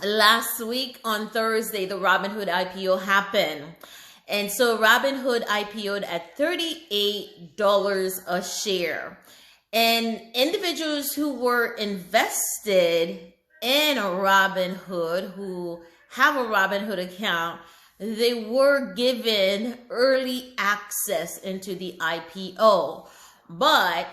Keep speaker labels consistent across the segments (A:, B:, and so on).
A: last week on Thursday, the Robinhood IPO happened. And so Robinhood IPO'd at $38 a share. And individuals who were invested in a Robinhood, who have a Robinhood account, they were given early access into the IPO. But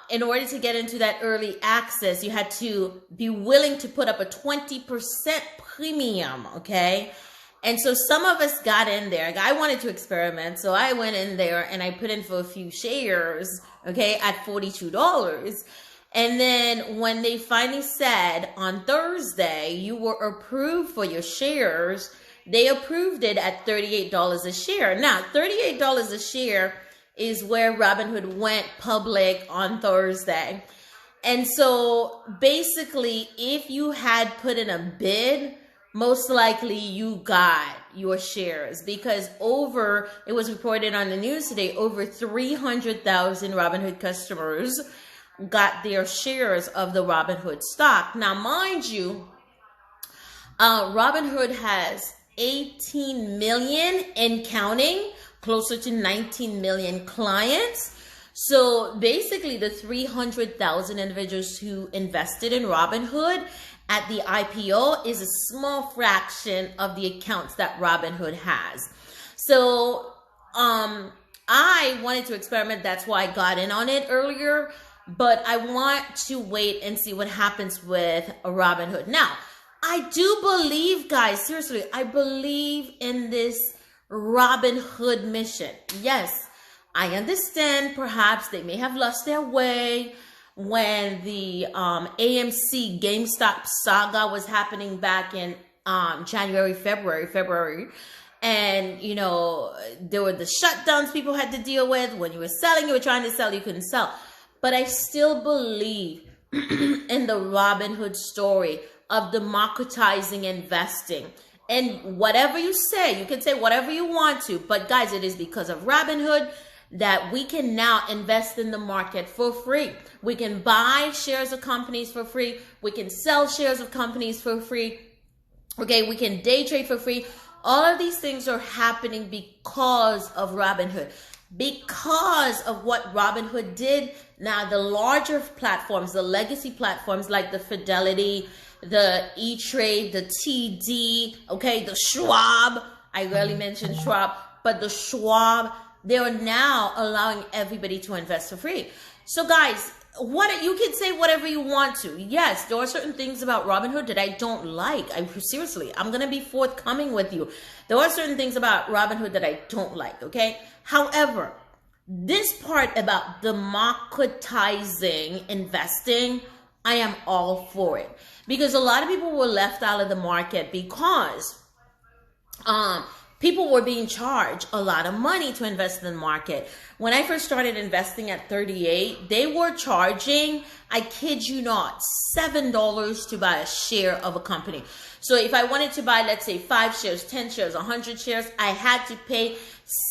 A: in order to get into that early access, you had to be willing to put up a 20% premium, okay? And so some of us got in there. I wanted to experiment, so I went in there and I put in for a few shares, okay, at $42. And then when they finally said on Thursday you were approved for your shares, they approved it at $38 a share. Now, $38 a share is where Robinhood went public on Thursday. And so basically, if you had put in a bid, most likely you got your shares, because it was reported on the news today, over 300,000 Robinhood customers got their shares of the Robinhood stock. Now, mind you, Robinhood has 18 million and counting, closer to 19 million clients. So basically the 300,000 individuals who invested in Robinhood at the IPO is a small fraction of the accounts that Robinhood has. So I wanted to experiment. That's why I got in on it earlier. But I want to wait and see what happens with Robinhood. Now, I do believe, guys, seriously, I believe in this Robinhood mission. Yes, I understand perhaps they may have lost their way when the AMC GameStop saga was happening back in January, February. And, you know, there were the shutdowns people had to deal with. When you were selling, you were trying to sell, you couldn't sell. But I still believe in the Robinhood story of democratizing investing. And whatever you say, you can say whatever you want to, but guys, it is because of Robinhood that we can now invest in the market for free. We can buy shares of companies for free. We can sell shares of companies for free. Okay, we can day trade for free. All of these things are happening because of Robinhood. Because of what Robinhood did. Now, the larger platforms, the legacy platforms like the Fidelity, the E-Trade, the TD, okay, the Schwab. I rarely mention Schwab, but the Schwab, they are now allowing everybody to invest for free. So guys, you can say whatever you want to. Yes, there are certain things about Robinhood that I don't like. Seriously, I'm going to be forthcoming with you. There are certain things about Robinhood that I don't like, okay? However, this part about democratizing investing, I am all for it. Because a lot of people were left out of the market because people were being charged a lot of money to invest in the market. When I first started investing at 38, they were charging, I kid you not, $7 to buy a share of a company. So if I wanted to buy, let's say 5 shares, 10 shares, 100 shares, I had to pay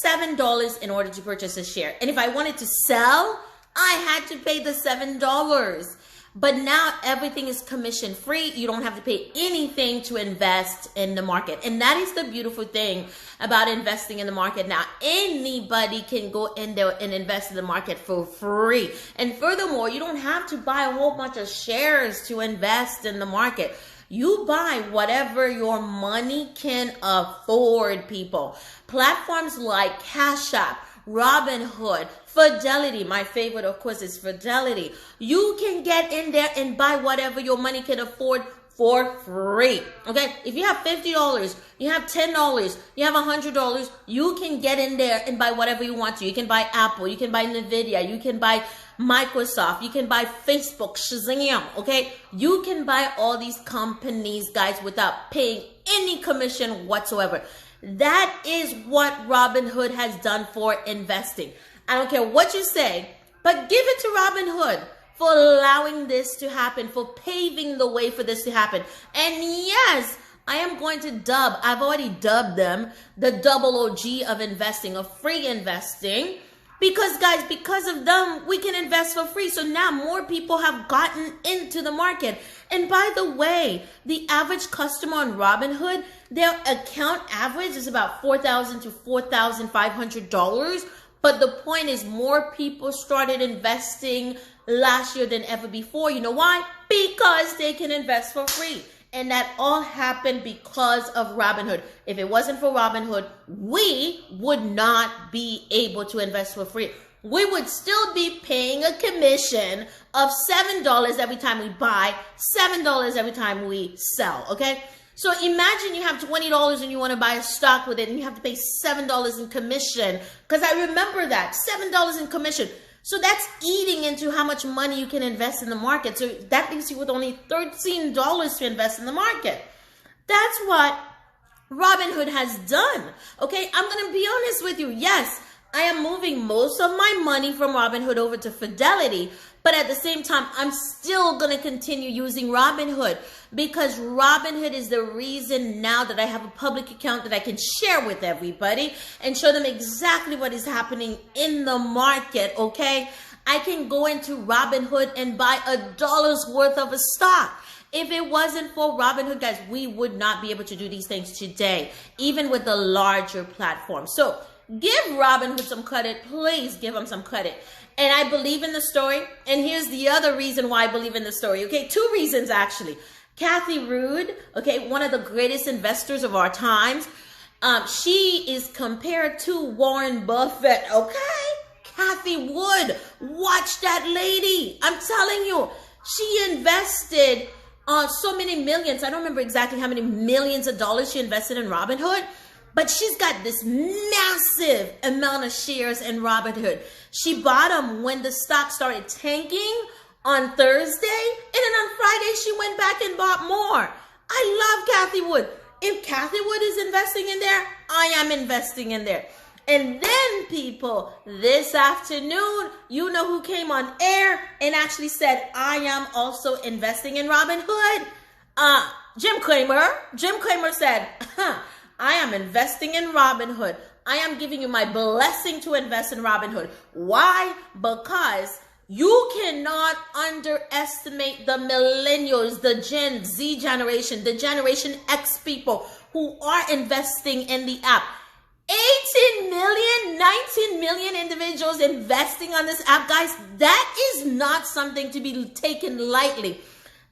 A: $7 in order to purchase a share. And if I wanted to sell, I had to pay the $7. But now everything is commission free. You don't have to pay anything to invest in the market. And that is the beautiful thing about investing in the market now. Anybody can go in there and invest in the market for free. And furthermore, you don't have to buy a whole bunch of shares to invest in the market. You buy whatever your money can afford, people. Platforms like Cash App, Robinhood, Fidelity, my favorite of course is Fidelity. You can get in there and buy whatever your money can afford for free. Okay, if you have $50, you have $10, you have $100, you can get in there and buy whatever you want to. You can buy Apple, you can buy Nvidia, you can buy Microsoft, you can buy Facebook, Shazam. Okay, you can buy all these companies, guys, without paying any commission whatsoever. That is what Robinhood has done for investing. I don't care what you say, but give it to Robinhood for allowing this to happen, for paving the way for this to happen. And yes, I am going to I've already dubbed them the double OG of investing, of free investing. Because guys, because of them, we can invest for free. So now more people have gotten into the market. And by the way, the average customer on Robinhood, their account average is about $4,000 to $4,500. But the point is, more people started investing last year than ever before. You know why? Because they can invest for free. And that all happened because of Robinhood. If it wasn't for Robinhood, we would not be able to invest for free. We would still be paying a commission of $7 every time we buy, $7 every time we sell, okay? So imagine you have $20 and you want to buy a stock with it and you have to pay $7 in commission. Because I remember that, $7 in commission. So that's eating into how much money you can invest in the market. So that leaves you with only $13 to invest in the market. That's what Robinhood has done. Okay, I'm going to be honest with you. Yes, I am moving most of my money from Robinhood over to Fidelity. But at the same time, I'm still going to continue using Robinhood because Robinhood is the reason now that I have a public account that I can share with everybody and show them exactly what is happening in the market, okay? I can go into Robinhood and buy $1 worth of a stock. If it wasn't for Robinhood, guys, we would not be able to do these things today, even with the larger platform. So give Robinhood some credit. Please give them some credit. And I believe in the story. And here's the other reason why I believe in the story. Okay, two reasons actually. Kathy Wood, okay, one of the greatest investors of our times. She is compared to Warren Buffett, okay? Kathy Wood, watch that lady. I'm telling you, she invested so many millions. I don't remember exactly how many millions of dollars she invested in Robinhood. But she's got this massive amount of shares in Robinhood. She bought them when the stock started tanking on Thursday. And then on Friday, she went back and bought more. I love Kathy Wood. If Kathy Wood is investing in there, I am investing in there. And then, people, this afternoon, you know who came on air and actually said, I am also investing in Robinhood? Jim Cramer. Jim Cramer said, I am investing in Robinhood. I am giving you my blessing to invest in Robinhood. Why? Because you cannot underestimate the millennials, the Gen Z generation, the Generation X people who are investing in the app. 18 million, 19 million individuals investing on this app, guys. That is not something to be taken lightly.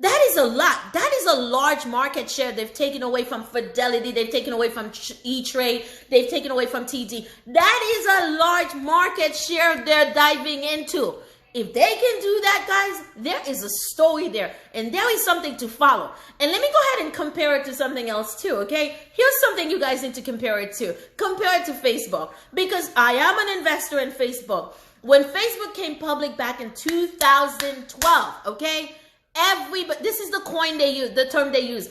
A: That is a lot. That is a large market share they've taken away from Fidelity. They've taken away from E-Trade. They've taken away from TD. That is a large market share they're diving into. If they can do that, guys, there is a story there. And there is something to follow. And let me go ahead and compare it to something else too, okay? Here's something you guys need to compare it to. Compare it to Facebook. Because I am an investor in Facebook. When Facebook came public back in 2012, okay? This is the coin they use, the term they use.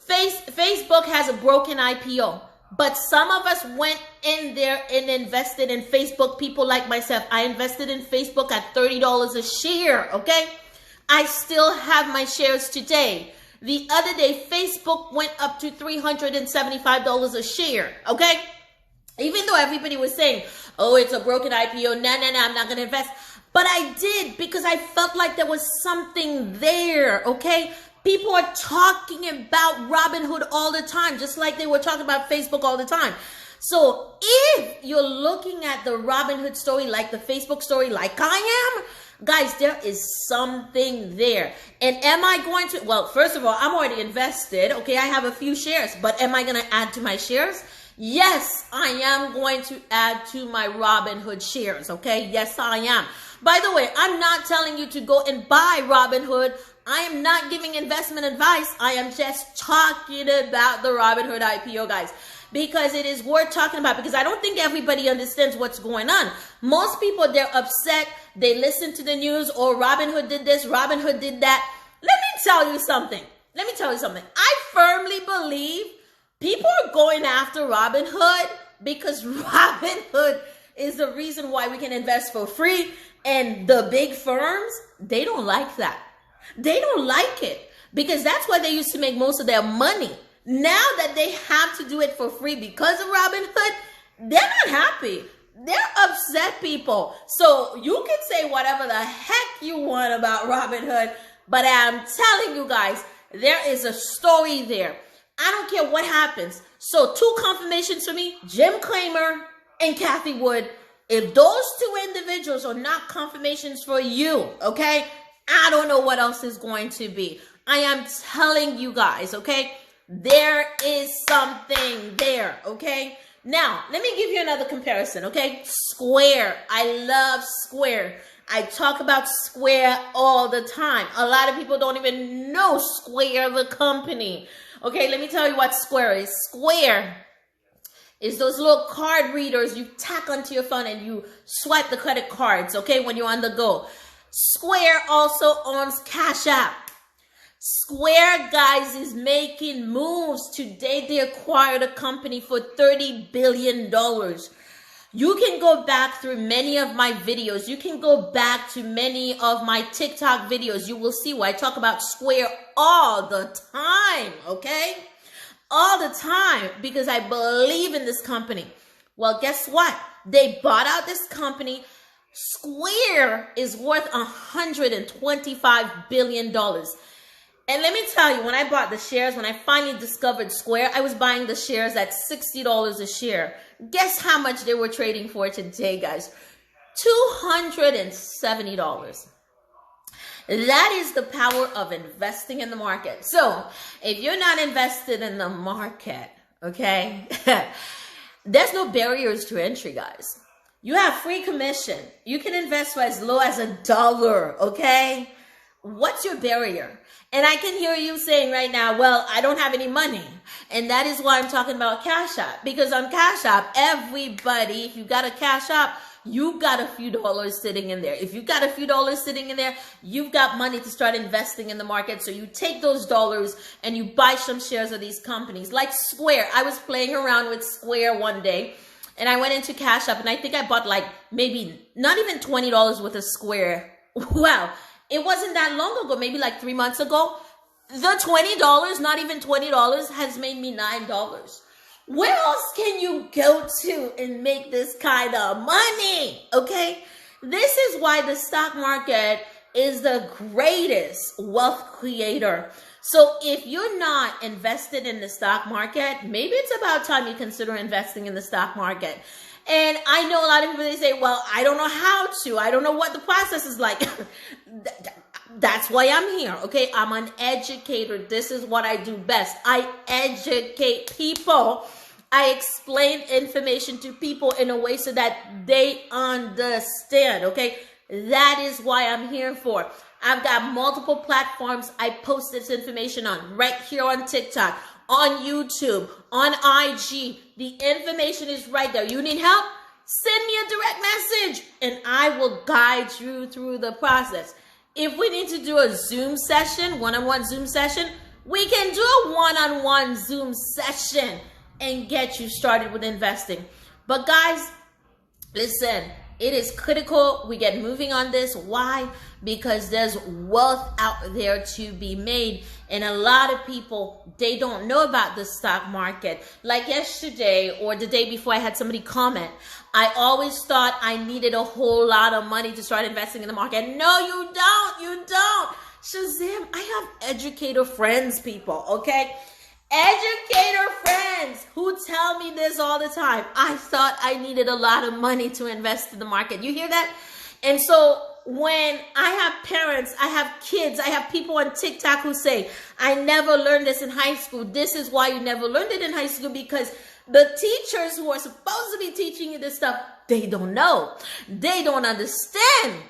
A: Facebook has a broken IPO, but some of us went in there and invested in Facebook. People like myself, I invested in Facebook at $30 a share, okay? I still have my shares today. The other day, Facebook went up to $375 a share, okay? Even though everybody was saying, oh, it's a broken IPO, no, I'm not going to invest. But I did because I felt like there was something there, okay? People are talking about Robinhood all the time, just like they were talking about Facebook all the time. So if you're looking at the Robinhood story like the Facebook story like I am, guys, there is something there. And am I going to, well, first of all, I'm already invested, okay? I have a few shares, but am I going to add to my shares? Yes, I am going to add to my Robinhood shares, okay? Yes, I am. By the way, I'm not telling you to go and buy Robinhood. I am not giving investment advice. I am just talking about the Robinhood IPO, guys, because it is worth talking about, because I don't think everybody understands what's going on. Most people, they're upset. They listen to the news, or Robinhood did this, Robinhood did that. Let me tell you something. I firmly believe people are going after Robinhood because Robinhood is the reason why we can invest for free. And the big firms, they don't like that. They don't like it because that's where they used to make most of their money. Now that they have to do it for free because of Robinhood, they're not happy. They're upset people. So you can say whatever the heck you want about Robinhood, but I'm telling you guys, there is a story there. I don't care what happens. So 2 confirmations for me, Jim Cramer and Kathy Wood. If those 2 individuals are not confirmations for you, okay, I don't know what else is going to be. I am telling you guys, okay, there is something there, okay? Now, let me give you another comparison, okay? Square. I love Square. I talk about Square all the time. A lot of people don't even know Square, the company. Okay, let me tell you what Square is. Square is those little card readers you tack onto your phone and you swipe the credit cards, okay, when you're on the go. Square also owns Cash App. Square, guys, is making moves. Today, they acquired a company for $30 billion. You can go back through many of my videos. You can go back to many of my TikTok videos. You will see where I talk about Square all the time, okay? All the time, because I believe in this company. Well, guess what? They bought out this company. Square is worth $125 billion. And let me tell you, when I bought the shares, when I finally discovered Square, I was buying the shares at $60 a share. Guess how much they were trading for today, guys? $270. That is the power of investing in the market. So if you're not invested in the market, okay, there's no barriers to entry, guys. You have free commission. You can invest for as low as $1, okay? What's your barrier? And I can hear you saying right now, well, I don't have any money. And that is why I'm talking about Cash App. Because on Cash App, everybody, if you got a Cash App, you got a few dollars sitting in there. If you got a few dollars sitting in there, you've got money to start investing in the market. So you take those dollars and you buy some shares of these companies. Like Square. I was playing around with Square one day. And I went into Cash App. And I think I bought like maybe not even $20 worth of Square. Wow. It wasn't that long ago, maybe like 3 months ago. The $20, not even $20, has made me $9. Where else can you go to and make this kind of money? Okay? This is why the stock market is the greatest wealth creator. So if you're not invested in the stock market, maybe it's about time you consider investing in the stock market. And I know a lot of people, they say, well, I don't know how to. I don't know what the process is like. That's why I'm here, okay? I'm an educator. This is what I do best. I educate people. I explain information to people in a way so that they understand, okay? That is why I'm here for. I've got multiple platforms I post this information on, right here on TikTok, on YouTube, on IG. The information is right there. You need help? Send me a direct message and I will guide you through the process. If we need to do a Zoom session, one-on-one Zoom session, we can do a one-on-one Zoom session and get you started with investing. But guys, listen, it is critical we get moving on this. Why? Because there's wealth out there to be made. And a lot of people, they don't know about the stock market. Like yesterday or the day before, I had somebody comment, I always thought I needed a whole lot of money to start investing in the market. No, you don't. You don't. Shazam, I have educator friends, people, okay? Educator friends who tell me this all the time. I thought I needed a lot of money to invest in the market. You hear that? And so when I have parents, I have kids, I have people on TikTok who say, I never learned this in high school. This is why you never learned it in high school, because the teachers who are supposed to be teaching you this stuff, they don't know. They don't understand.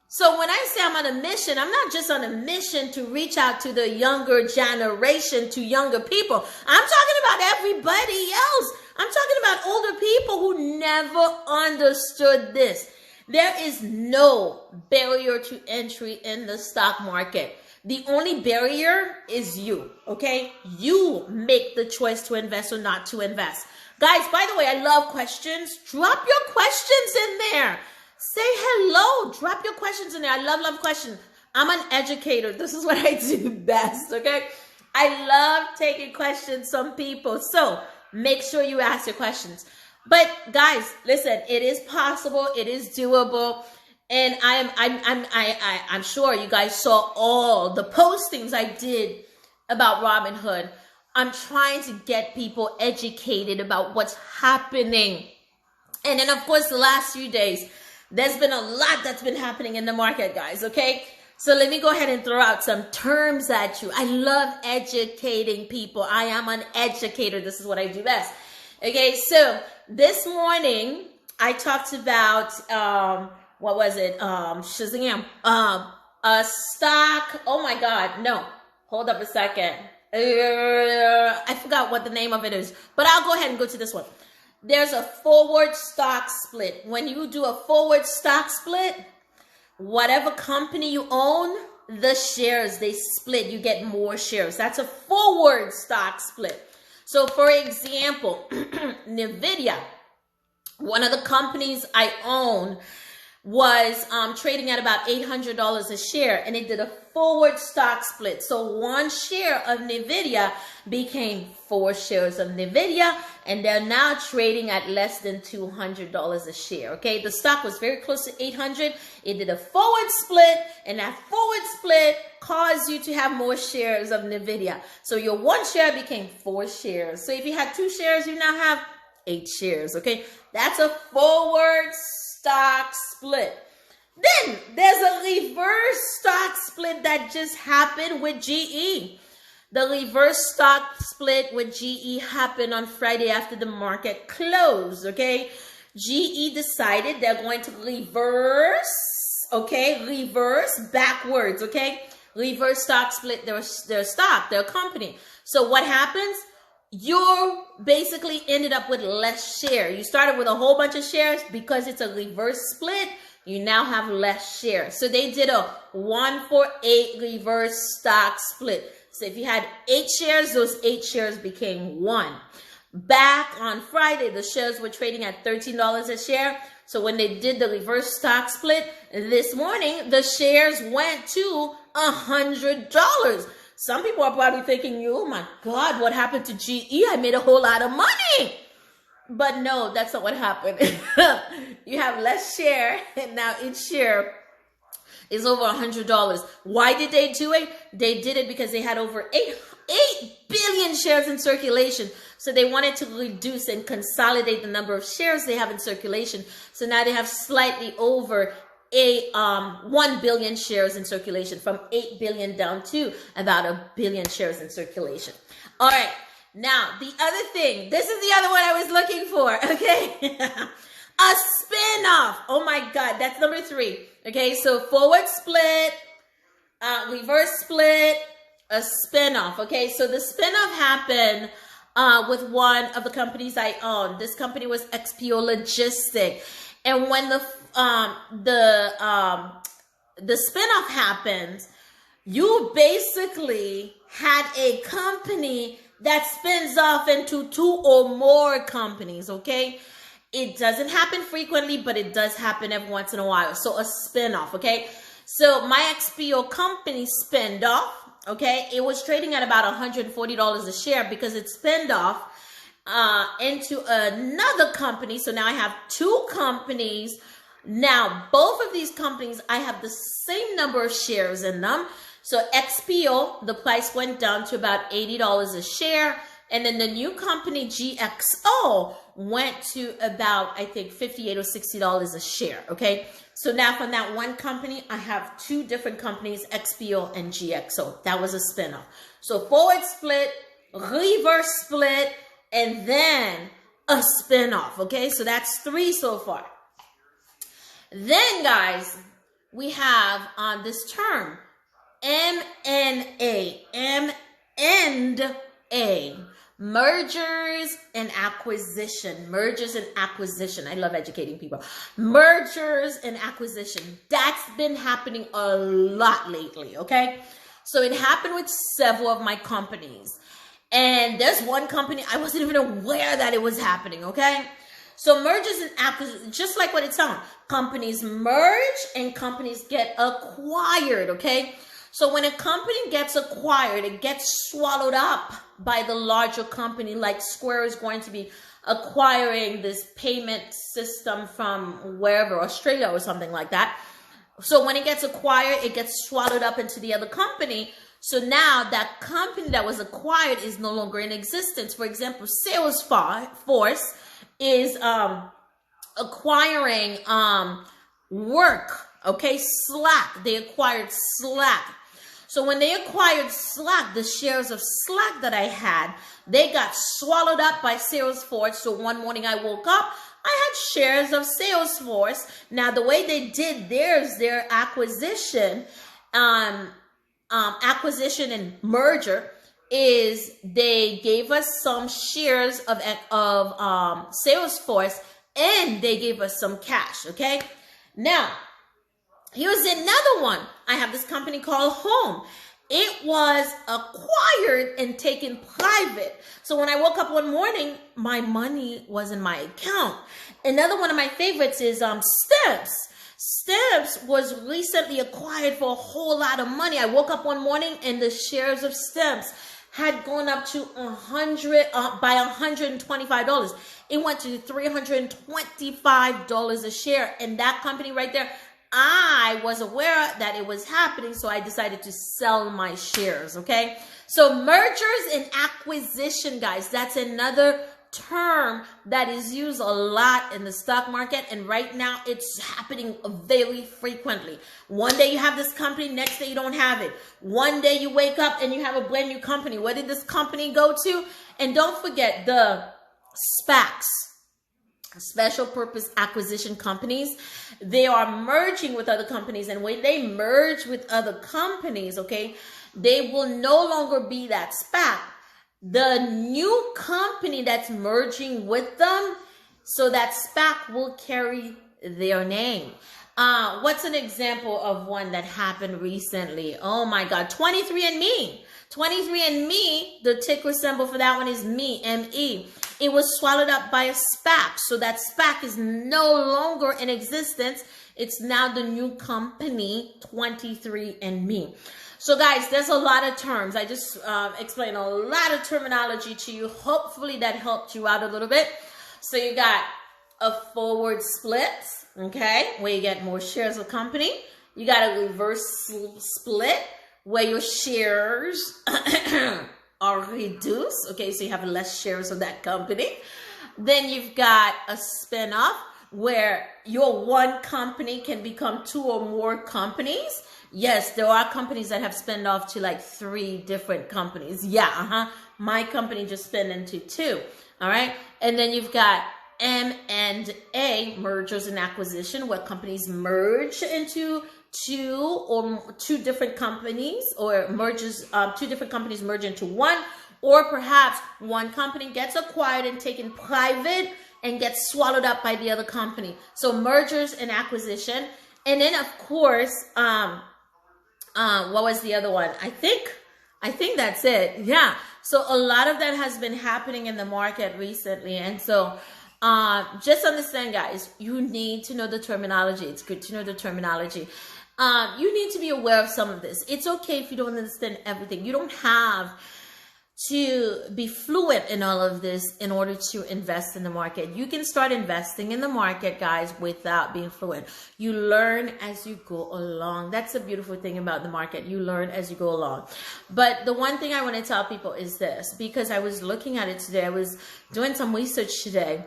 A: So when I say I'm on a mission, I'm not just on a mission to reach out to the younger generation, to younger people. I'm talking about everybody else. I'm talking about older people who never understood this. There is no barrier to entry in the stock market. The only barrier is you, okay? You make the choice to invest or not to invest. Guys, by the way, I love questions. Drop your questions in there. Say hello. Drop your questions in there. I love questions. I'm an educator. This is what I do best, okay? I love taking questions from people. So make sure you ask your questions. But guys, listen, it is possible, it is doable. And I'm sure you guys saw all the postings I did about Robinhood. I'm trying to get people educated about what's happening. And then, of course, the last few days, there's been a lot that's been happening in the market, guys, okay? So let me go ahead and throw out some terms at you. I love educating people. I am an educator. This is what I do best. Okay, so this morning, I talked about, what was it? Shazam. A stock. Oh, my God. No. Hold up a second. I forgot what the name of it is. But I'll go ahead and go to this one. There's a forward stock split. When you do a forward stock split, whatever company you own, the shares, they split. You get more shares. That's a forward stock split. So, for example, NVIDIA, one of the companies I own, was trading at about $800 a share, and it did a forward stock split. So one share of NVIDIA became 4 shares of NVIDIA, and they're now trading at less than $200 a share. Okay, the stock was very close to 800. It did a forward split, and that forward split caused you to have more shares of NVIDIA. So your 1 share became 4 shares. So if you had 2 shares, you now have 8 shares. Okay, that's a forward stock split. Then there's a reverse stock split that just happened with GE. The reverse stock split with GE happened on Friday after the market closed, okay? GE decided they're going to reverse, okay? Reverse backwards, okay? Reverse stock split their stock, their company. So what happens? You basically ended up with less share. You started with a whole bunch of shares. Because it's a reverse split, you now have less shares. So they did a 1-for-8 reverse stock split. So if you had 8 shares, those 8 shares became 1. Back on Friday, the shares were trading at $13 a share. So when they did the reverse stock split this morning, the shares went to $100. Some people are probably thinking, oh my God, what happened to GE? I made a whole lot of money. But no, that's not what happened. You have less share, and now each share is over $100. Why did they do it? They did it because they had over 8 billion shares in circulation. So they wanted to reduce and consolidate the number of shares they have in circulation. So now they have slightly over 1 billion shares in circulation, from 8 billion down to about 1 billion shares in circulation. All right. Now, the other thing, this is the other one I was looking for, okay? A spin-off. Oh my God, that's number 3. Okay, so forward split, reverse split, a spin-off. Okay, so the spin-off happened with one of the companies I own. This company was XPO Logistic. And when the spinoff happens, you basically had a company that spins off into 2 or more companies, okay? It doesn't happen frequently, but it does happen every once in a while. So a spinoff, okay? So my XPO company spinned off, okay? It was trading at about $140 a share because it spinned off into another company. So now I have 2 companies. Now, both of these companies, I have the same number of shares in them. So XPO, the price went down to about $80 a share. And then the new company, GXO, went to about, I think, $58 or $60 a share, okay? So now from that one company, I have 2 different companies, XPO and GXO. That was a spinoff. So forward split, reverse split, and then a spinoff, okay? So that's 3 so far. Then, guys, we have on this term, M&A, M&A, mergers and acquisition. Mergers and acquisition. I love educating people. Mergers and acquisition. That's been happening a lot lately, okay? So it happened with several of my companies. And there's one company, I wasn't even aware that it was happening, okay? So mergers and acquisitions, just like what it sounds. Companies merge and companies get acquired, okay? So when a company gets acquired, it gets swallowed up by the larger company. Like Square is going to be acquiring this payment system from wherever, Australia or something like that. So when it gets acquired, it gets swallowed up into the other company. So now that company that was acquired is no longer in existence. For example, Salesforce is acquiring work, okay, Slack. They acquired Slack. So when they acquired Slack, the shares of Slack that I had, they got swallowed up by Salesforce. So one morning I woke up, I had shares of Salesforce. Now the way they did their acquisition, acquisition and merger, is they gave us some shares of Salesforce, and they gave us some cash. Okay, now here's another one. I have this company called Home. It was acquired and taken private. So when I woke up one morning, my money was in my account. Another one of my favorites is Stamps. Stamps was recently acquired for a whole lot of money. I woke up one morning and the shares of Stamps had gone up to $125. It went to $325 a share. And that company right there, I was aware that it was happening, so I decided to sell my shares, okay? So mergers and acquisition, guys, that's another term that is used a lot in the stock market, and right now it's happening very frequently. One day you have this company, next day you don't have it. One day you wake up and you have a brand new company. Where did this company go to? And don't forget the SPACs. Special purpose acquisition companies. They are merging with other companies, and when they merge with other companies, okay, they will no longer be that SPAC. The new company that's merging with them, so that SPAC will carry their name. What's an example of one that happened recently? Oh my God, 23andMe. 23andMe, the ticker symbol for that one is ME, M-E. It was swallowed up by a SPAC. So that SPAC is no longer in existence. It's now the new company, 23andMe. So guys, there's a lot of terms. I just explained a lot of terminology to you. Hopefully that helped you out a little bit. So you got a forward split, okay, where you get more shares of company. You got a reverse split, where your shares are reduced. Okay, so you have less shares of that company. Then you've got a spin-off, where your one company can become two or more companies. Yes, there are companies that have spun off to like 3 different companies. Yeah, my company just spun into 2. All right. And then you've got M&A, mergers and acquisition, where companies merge into two different companies, or merges, 2 different companies merge into one, or perhaps one company gets acquired and taken private and gets swallowed up by the other company. So mergers and acquisition. And then of course, what was the other one? I think that's it. Yeah. So a lot of that has been happening in the market recently. And so just understand, guys, you need to know the terminology. It's good to know the terminology. You need to be aware of some of this. It's okay if you don't understand everything. You don't have to be fluent in all of this in order to invest in the market. You can start investing in the market, guys, without being fluent. You learn as you go along. That's the beautiful thing about the market. You learn as you go along. But the one thing I want to tell people is this, because I was looking at it today. I was doing some research today,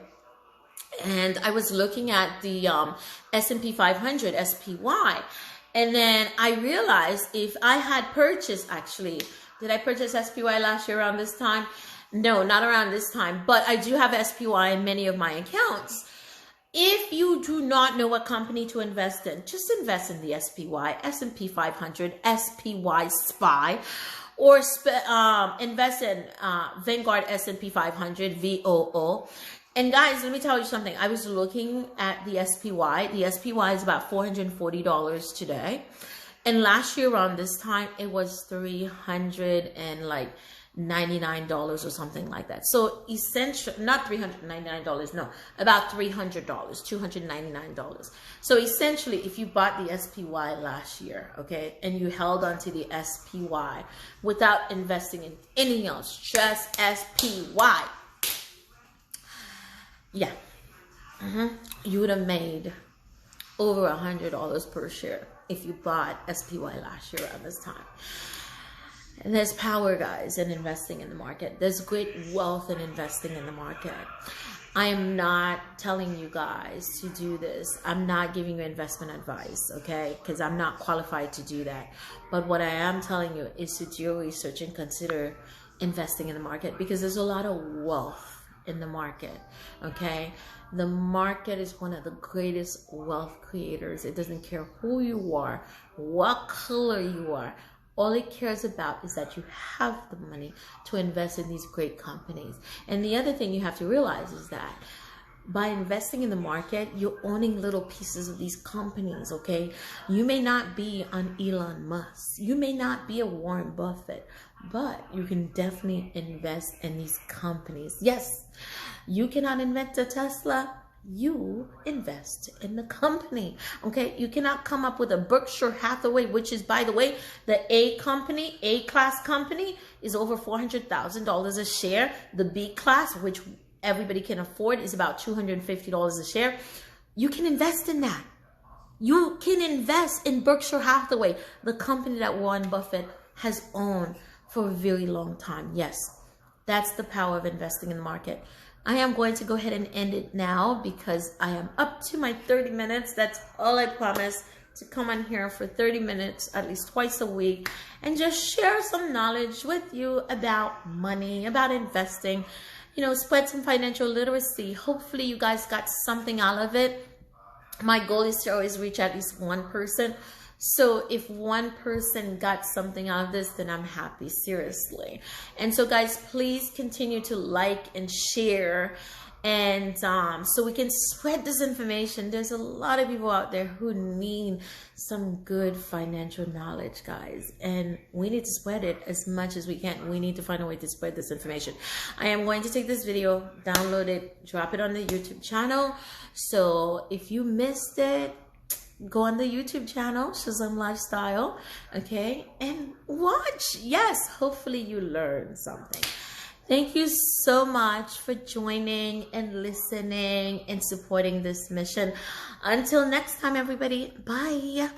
A: and I was looking at the S&P 500, SPY. And then I realized if I had purchased, actually, did I purchase SPY last year around this time? No, not around this time, but I do have SPY in many of my accounts. If you do not know what company to invest in, just invest in the SPY, S&P 500, SPY SPY, or invest in Vanguard S&P 500, VOO. And guys, let me tell you something. I was looking at the SPY. The SPY is about $440 today. And last year around this time, it was $390 $99 or something like that. So essentially, not $399, no, about $300, $299. So essentially, if you bought the SPY last year, okay, and you held onto the SPY without investing in anything else, just SPY, yeah, you would have made over $100 per share if you bought SPY last year around this time. And there's power, guys, in investing in the market. There's great wealth in investing in the market. I am not telling you guys to do this. I'm not giving you investment advice, okay? Because I'm not qualified to do that. But what I am telling you is to do your research and consider investing in the market, because there's a lot of wealth in the market, okay? The market is one of the greatest wealth creators. It doesn't care who you are, what color you are. All it cares about is that you have the money to invest in these great companies. And the other thing you have to realize is that by investing in the market, you're owning little pieces of these companies, okay? You may not be an Elon Musk. You may not be a Warren Buffett, but you can definitely invest in these companies. Yes, you cannot invent a Tesla. You invest in the company, okay? You cannot come up with a Berkshire Hathaway, which is, by the way, the A-class company is over $400,000 a share. The B-class, which everybody can afford, is about $250 a share. You can invest in that. You can invest in Berkshire Hathaway, the company that Warren Buffett has owned for a very long time. Yes, that's the power of investing in the market. I am going to go ahead and end it now because I am up to my 30 minutes. That's all I promise, to come on here for 30 minutes at least twice a week and just share some knowledge with you about money, about investing, you know, spread some financial literacy. Hopefully you guys got something out of it. My goal is to always reach at least one person. So if one person got something out of this, then I'm happy, seriously. And so guys, please continue to like and share, and so we can spread this information. There's a lot of people out there who need some good financial knowledge, guys, and we need to spread it as much as we can. We need to find a way to spread this information. I am going to take this video, download it, drop it on the YouTube channel. So if you missed it, go on the YouTube channel, Shazam Lifestyle, okay, and watch. Yes, hopefully you learned something. Thank you so much for joining and listening and supporting this mission. Until next time, everybody, bye.